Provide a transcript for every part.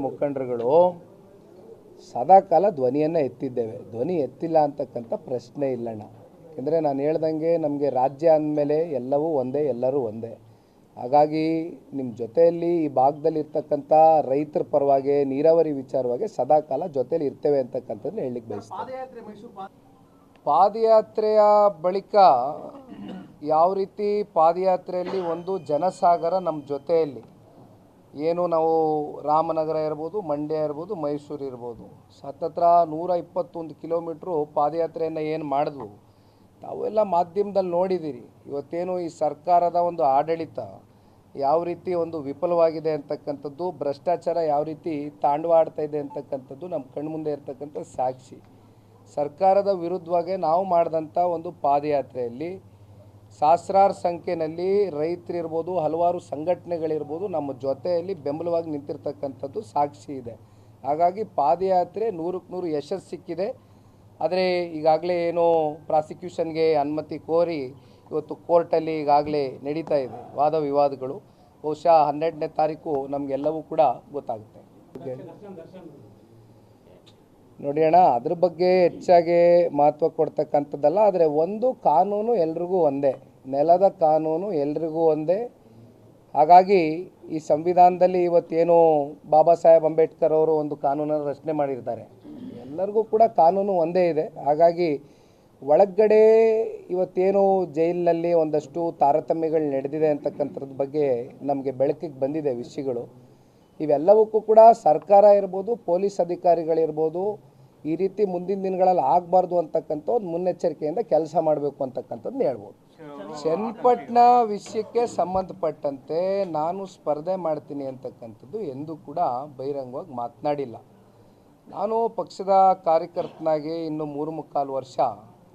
ಮುಖಂಡರುಗಳು ಸದಾಕಾಲ ಧ್ವನಿಯನ್ನು ಎತ್ತಿದ್ದೇವೆ. ಧ್ವನಿ ಎತ್ತಿಲ್ಲ ಅಂತಕ್ಕಂಥ ಪ್ರಶ್ನೆ ಇಲ್ಲಣ್ಣ. ಯಾಕೆಂದರೆ ನಾನು ಹೇಳ್ದಂಗೆ ನಮಗೆ ರಾಜ್ಯ ಅಂದಮೇಲೆ ಎಲ್ಲವೂ ಒಂದೇ, ಎಲ್ಲರೂ ಒಂದೇ. ಹಾಗಾಗಿ ನಿಮ್ಮ ಜೊತೆಯಲ್ಲಿ ಈ ಭಾಗದಲ್ಲಿ ಇರ್ತಕ್ಕಂಥ ರೈತರ ಪರವಾಗಿ, ನೀರಾವರಿ ವಿಚಾರವಾಗಿ ಸದಾಕಾಲ ಜೊತೆಯಲ್ಲಿ ಇರ್ತೇವೆ ಅಂತಕ್ಕಂಥದ್ದನ್ನ ಹೇಳಲಿಕ್ಕೆ ಬಯಸ್ತೇನೆ. ಪಾದಯಾತ್ರೆಯ ಬಳಿಕ ಯಾವ ರೀತಿ ಪಾದಯಾತ್ರೆಯಲ್ಲಿ ಒಂದು ಜನಸಾಗರ ನಮ್ಮ ಜೊತೆಯಲ್ಲಿ ಏನು ನಾವು ರಾಮನಗರ ಇರ್ಬೋದು, ಮಂಡ್ಯ ಇರ್ಬೋದು, ಮೈಸೂರು ಇರ್ಬೋದು, ಸತತ 121 ಕಿಲೋಮೀಟ್ರು ಪಾದಯಾತ್ರೆಯನ್ನು ಏನು ಮಾಡಿದ್ವು ತಾವೆಲ್ಲ ಮಾಧ್ಯಮದಲ್ಲಿ ನೋಡಿದ್ದೀರಿ. ಇವತ್ತೇನು ಈ ಸರ್ಕಾರದ ಒಂದು ಆಡಳಿತ ಯಾವ ರೀತಿ ಒಂದು ವಿಫಲವಾಗಿದೆ ಅಂತಕ್ಕಂಥದ್ದು, ಭ್ರಷ್ಟಾಚಾರ ಯಾವ ರೀತಿ ತಾಂಡವಾಡ್ತಾ ಇದೆ ಅಂತಕ್ಕಂಥದ್ದು ನಮ್ಮ ಕಣ್ಮುಂದೆ ಇರ್ತಕ್ಕಂಥ ಸಾಕ್ಷಿ. ಸರ್ಕಾರದ ವಿರುದ್ಧವಾಗಿ ನಾವು ಮಾಡಿದಂಥ ಒಂದು ಪಾದಯಾತ್ರೆಯಲ್ಲಿ ಸಹಸ್ರಾರು ಸಂಖ್ಯೆಯಲ್ಲಿ ರೈತರಿರ್ಬೋದು, ಹಲವಾರು ಸಂಘಟನೆಗಳಿರ್ಬೋದು ನಮ್ಮ ಜೊತೆಯಲ್ಲಿ ಬೆಂಬಲವಾಗಿ ನಿಂತಿರ್ತಕ್ಕಂಥದ್ದು ಸಾಕ್ಷಿ ಇದೆ. ಹಾಗಾಗಿ ಪಾದಯಾತ್ರೆ 100ಕ್ಕೆ 100 ಯಶಸ್ಸು ಸಿಕ್ಕಿದೆ. ಆದರೆ ಈಗಾಗಲೇ ಏನೋ ಪ್ರಾಸಿಕ್ಯೂಷನ್ಗೆ ಅನುಮತಿ ಕೋರಿ ಇವತ್ತು ಕೋರ್ಟಲ್ಲಿ ಈಗಾಗಲೇ ನಡೀತಾ ಇದೆ ವಾದ ವಿವಾದಗಳು. ಬಹುಶಃ 12ನೇ ತಾರೀಕು ನಮಗೆಲ್ಲವೂ ಕೂಡ ಗೊತ್ತಾಗುತ್ತೆ. ನೋಡಿ ಅಣ್ಣ, ಅದ್ರ ಬಗ್ಗೆ ಹೆಚ್ಚಾಗಿ ಮಹತ್ವ ಕೊಡ್ತಕ್ಕಂಥದ್ದಲ್ಲ. ಆದರೆ ಒಂದು ಕಾನೂನು ಎಲ್ರಿಗೂ ಒಂದೇ, ನೆಲದ ಕಾನೂನು ಎಲ್ರಿಗೂ ಒಂದೇ. ಹಾಗಾಗಿ ಈ ಸಂವಿಧಾನದಲ್ಲಿ ಇವತ್ತೇನು ಬಾಬಾ ಸಾಹೇಬ್ ಅಂಬೇಡ್ಕರ್ ಅವರು ಒಂದು ಕಾನೂನನ್ನು ರಚನೆ ಮಾಡಿರ್ತಾರೆ, ಎಲ್ಲರಿಗೂ ಕೂಡ ಕಾನೂನು ಒಂದೇ ಇದೆ. ಹಾಗಾಗಿ ಒಳಗಡೆ ಇವತ್ತೇನು ಜೈಲಿನಲ್ಲಿ ಒಂದಷ್ಟು ತಾರತಮ್ಯಗಳು ನಡೆದಿದೆ ಅಂತಕ್ಕಂಥದ್ರ ಬಗ್ಗೆ ನಮಗೆ ಬೆಳಕಿಗೆ ಬಂದಿದೆ ವಿಷಯಗಳು. ಇವೆಲ್ಲವಕ್ಕೂ ಕೂಡ ಸರ್ಕಾರ ಇರ್ಬೋದು, ಪೊಲೀಸ್ ಅಧಿಕಾರಿಗಳಿರ್ಬೋದು, ಈ ರೀತಿ ಮುಂದಿನ ದಿನಗಳಲ್ಲಿ ಆಗಬಾರ್ದು ಅಂತಕ್ಕಂಥ ಒಂದು ಮುನ್ನೆಚ್ಚರಿಕೆಯಿಂದ ಕೆಲಸ ಮಾಡಬೇಕು ಅಂತಕ್ಕಂಥದ್ದು ಹೇಳ್ಬೋದು. ಚನ್ನಪಟ್ಟಣ ವಿಷಯಕ್ಕೆ ಸಂಬಂಧಪಟ್ಟಂತೆ ನಾನು ಸ್ಪರ್ಧೆ ಮಾಡ್ತೀನಿ ಅಂತಕ್ಕಂಥದ್ದು ಎಂದೂ ಕೂಡ ಬಹಿರಂಗವಾಗಿ ಮಾತನಾಡಿಲ್ಲ. ನಾನು ಪಕ್ಷದ ಕಾರ್ಯಕರ್ತನಾಗಿ ಇನ್ನು 3.25 ವರ್ಷ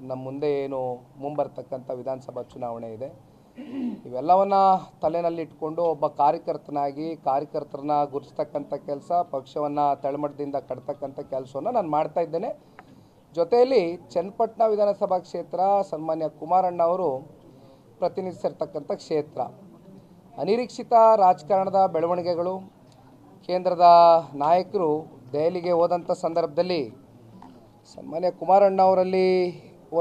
ನಮ್ಮ ಮುಂದೆ ಏನು ಮುಂಬರ್ತಕ್ಕಂಥ ವಿಧಾನಸಭಾ ಚುನಾವಣೆ ಇದೆ, ಇವೆಲ್ಲವನ್ನ ತಲೆನಲ್ಲಿಟ್ಕೊಂಡು ಒಬ್ಬ ಕಾರ್ಯಕರ್ತರನ್ನ ಗುರುತಿಸ್ತಕ್ಕಂಥ ಕೆಲಸ, ಪಕ್ಷವನ್ನು ತಳಮಟ್ಟದಿಂದ ಕಟ್ತಕ್ಕಂಥ ಕೆಲಸವನ್ನು ನಾನು ಮಾಡ್ತಾ ಇದ್ದೇನೆ. ಜೊತೆಯಲ್ಲಿ ಚನ್ನಪಟ್ಟಣ ವಿಧಾನಸಭಾ ಕ್ಷೇತ್ರ ಸನ್ಮಾನ್ಯ ಕುಮಾರಣ್ಣ ಅವರು ಪ್ರತಿನಿಧಿಸಿರ್ತಕ್ಕಂಥ ಕ್ಷೇತ್ರ. ಅನಿರೀಕ್ಷಿತ ರಾಜಕಾರಣದ ಬೆಳವಣಿಗೆಗಳು, ಕೇಂದ್ರದ ನಾಯಕರು ದೆಹಲಿಗೆ ಹೋದಂಥ ಸಂದರ್ಭದಲ್ಲಿ ಸನ್ಮಾನ್ಯ ಕುಮಾರಣ್ಣ ಅವರಲ್ಲಿ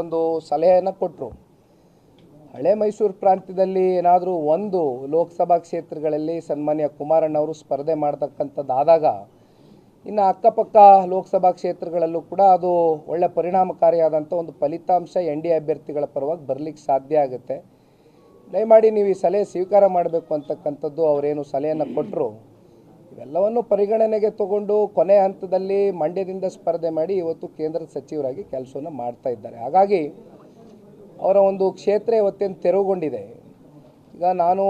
ಒಂದು ಸಲಹೆಯನ್ನು ಕೊಟ್ಟರು. ಹಳೆ ಮೈಸೂರು ಪ್ರಾಂತ್ಯದಲ್ಲಿ ಏನಾದರೂ ಒಂದು ಲೋಕಸಭಾ ಕ್ಷೇತ್ರಗಳಲ್ಲಿ ಸನ್ಮಾನ್ಯ ಕುಮಾರಣ್ಣ ಅವರು ಸ್ಪರ್ಧೆ ಮಾಡ್ತಕ್ಕಂಥದ್ದಾದಾಗ ಇನ್ನು ಅಕ್ಕಪಕ್ಕ ಲೋಕಸಭಾ ಕ್ಷೇತ್ರಗಳಲ್ಲೂ ಕೂಡ ಅದು ಒಳ್ಳೆ ಪರಿಣಾಮಕಾರಿಯಾದಂಥ ಒಂದು ಫಲಿತಾಂಶ NDA ಅಭ್ಯರ್ಥಿಗಳ ಪರವಾಗಿ ಬರಲಿಕ್ಕೆ ಸಾಧ್ಯ ಆಗುತ್ತೆ. ದಯಮಾಡಿ ನೀವು ಈ ಸಲಹೆ ಸ್ವೀಕಾರ ಮಾಡಬೇಕು ಅಂತಕ್ಕಂಥದ್ದು ಅವರೇನು ಸಲಹೆಯನ್ನು ಕೊಟ್ಟರು. ಇವೆಲ್ಲವನ್ನು ಪರಿಗಣನೆಗೆ ತಗೊಂಡು ಕೊನೆ ಹಂತದಲ್ಲಿ ಮಂಡ್ಯದಿಂದ ಸ್ಪರ್ಧೆ ಮಾಡಿ ಇವತ್ತು ಕೇಂದ್ರದ ಸಚಿವರಾಗಿ ಕೆಲಸವನ್ನು ಮಾಡ್ತಾ ಇದ್ದಾರೆ. ಹಾಗಾಗಿ ಅವರ ಒಂದು ಕ್ಷೇತ್ರ ಇವತ್ತೇನು ತೆರವುಗೊಂಡಿದೆ. ಈಗ ನಾನು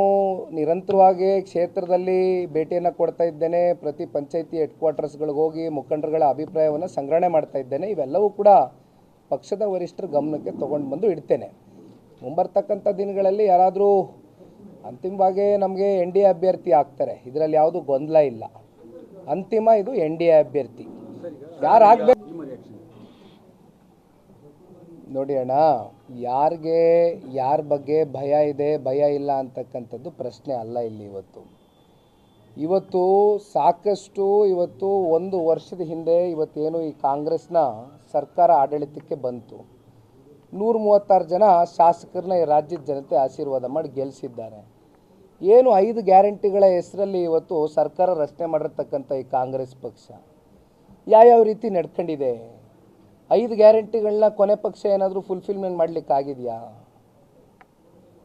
ನಿರಂತರವಾಗಿ ಕ್ಷೇತ್ರದಲ್ಲಿ ಭೇಟಿಯನ್ನು ಕೊಡ್ತಾ ಇದ್ದೇನೆ. ಪ್ರತಿ ಪಂಚಾಯಿತಿ ಹೆಡ್ ಕ್ವಾರ್ಟರ್ಸ್ಗಳಿಗೆ ಹೋಗಿ ಮುಖಂಡರುಗಳ ಅಭಿಪ್ರಾಯವನ್ನು ಸಂಗ್ರಹಣೆ ಮಾಡ್ತಾ ಇದ್ದೇನೆ. ಇವೆಲ್ಲವೂ ಕೂಡ ಪಕ್ಷದ ವರಿಷ್ಠರ ಗಮನಕ್ಕೆ ತೊಗೊಂಡು ಬಂದು ಇಡ್ತೇನೆ. ಮುಂಬರ್ತಕ್ಕಂಥ ದಿನಗಳಲ್ಲಿ ಯಾರಾದರೂ ಅಂತಿಮವಾಗಿ ನಮಗೆ NDA ಅಭ್ಯರ್ಥಿ ಆಗ್ತಾರೆ, ಇದರಲ್ಲಿ ಯಾವುದು ಗೊಂದಲ ಇಲ್ಲ. ಅಂತಿಮ ಇದು NDA ಅಭ್ಯರ್ಥಿ ಯಾರು ಆಗಬೇಕು ನೋಡಿ ಅಣ್ಣ. ಯಾರ ಬಗ್ಗೆ ಭಯ ಇದೆ ಭಯ ಇಲ್ಲ ಅಂತಕ್ಕಂಥದ್ದು ಪ್ರಶ್ನೆ ಅಲ್ಲ ಇಲ್ಲಿ. ಇವತ್ತು ಸಾಕಷ್ಟು ಒಂದು ವರ್ಷದ ಹಿಂದೆ ಇವತ್ತೇನು ಈ ಕಾಂಗ್ರೆಸ್ನ ಸರ್ಕಾರ ಆಡಳಿತಕ್ಕೆ ಬಂತು, 136 ಜನ ಶಾಸಕರನ್ನ ಈ ರಾಜ್ಯದ ಜನತೆ ಆಶೀರ್ವಾದ ಮಾಡಿ ಗೆಲ್ಲಿಸಿದ್ದಾರೆ. ಏನು 5 ಗ್ಯಾರಂಟಿಗಳ ಹೆಸರಲ್ಲಿ ಇವತ್ತು ಸರ್ಕಾರ ರಚನೆ ಮಾಡಿರ್ತಕ್ಕಂಥ ಈ ಕಾಂಗ್ರೆಸ್ ಪಕ್ಷ ಯಾವ್ಯಾವ ರೀತಿ ನಡ್ಕೊಂಡಿದೆ? 5 ಗ್ಯಾರಂಟಿಗಳನ್ನ ಕೊನೆ ಪಕ್ಷ ಏನಾದರೂ ಫುಲ್ಫಿಲ್ಮೆಂಟ್ ಮಾಡಲಿಕ್ಕಾಗಿದೆಯಾ?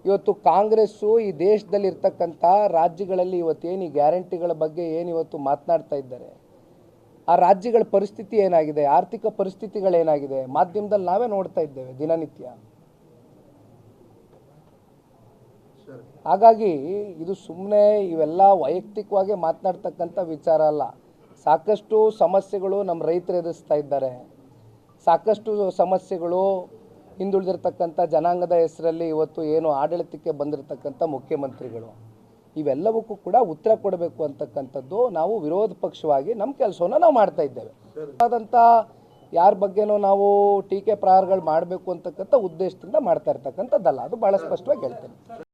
ಇವತ್ತು ಕಾಂಗ್ರೆಸ್ಸು ಈ ದೇಶದಲ್ಲಿ ಇರ್ತಕ್ಕಂಥ ರಾಜ್ಯಗಳಲ್ಲಿ ಇವತ್ತೇನು ಈ ಗ್ಯಾರಂಟಿಗಳ ಬಗ್ಗೆ ಏನು ಇವತ್ತು ಮಾತನಾಡ್ತಾ ಇದ್ದಾರೆ, ಆ ರಾಜ್ಯಗಳ ಪರಿಸ್ಥಿತಿ ಏನಾಗಿದೆ, ಆರ್ಥಿಕ ಪರಿಸ್ಥಿತಿಗಳೇನಾಗಿದೆ ಮಾಧ್ಯಮದಲ್ಲಿ ನಾವೇ ನೋಡ್ತಾ ಇದ್ದೇವೆ ದಿನನಿತ್ಯ. ಹಾಗಾಗಿ ಇದು ಸುಮ್ಮನೆ ಇವೆಲ್ಲ ವೈಯಕ್ತಿಕವಾಗಿ ಮಾತನಾಡ್ತಕ್ಕಂಥ ವಿಚಾರ ಅಲ್ಲ. ಸಾಕಷ್ಟು ಸಮಸ್ಯೆಗಳು ನಮ್ಮ ರೈತರು ಎದುರಿಸ್ತಾ ಇದ್ದಾರೆ. ಸಾಕಷ್ಟು ಸಮಸ್ಯೆಗಳು ಹಿಂದುಳಿದಿರ್ತಕ್ಕಂಥ ಜನಾಂಗದ ಹೆಸರಲ್ಲಿ ಇವತ್ತು ಏನು ಆಡಳಿತಕ್ಕೆ ಬಂದಿರತಕ್ಕಂಥ ಮುಖ್ಯಮಂತ್ರಿಗಳು, ಇವೆಲ್ಲವಕ್ಕೂ ಕೂಡ ಉತ್ತರ ಕೊಡಬೇಕು ಅಂತಕ್ಕಂಥದ್ದು ನಾವು ವಿರೋಧ ಪಕ್ಷವಾಗಿ ನಮ್ಮ ಕೆಲಸವನ್ನು ನಾವು ಮಾಡ್ತಾ ಇದ್ದೇವೆ. ಆದಂಥ ಯಾರ ಬಗ್ಗೆನೂ ನಾವು ಟೀಕೆ ಪ್ರಹಾರಗಳು ಮಾಡಬೇಕು ಅಂತಕ್ಕಂಥ ಉದ್ದೇಶದಿಂದ ಮಾಡ್ತಾ ಇರ್ತಕ್ಕಂಥದ್ದಲ್ಲ. ಅದು ಭಾಳ ಸ್ಪಷ್ಟವಾಗಿ ಹೇಳ್ತೇನೆ.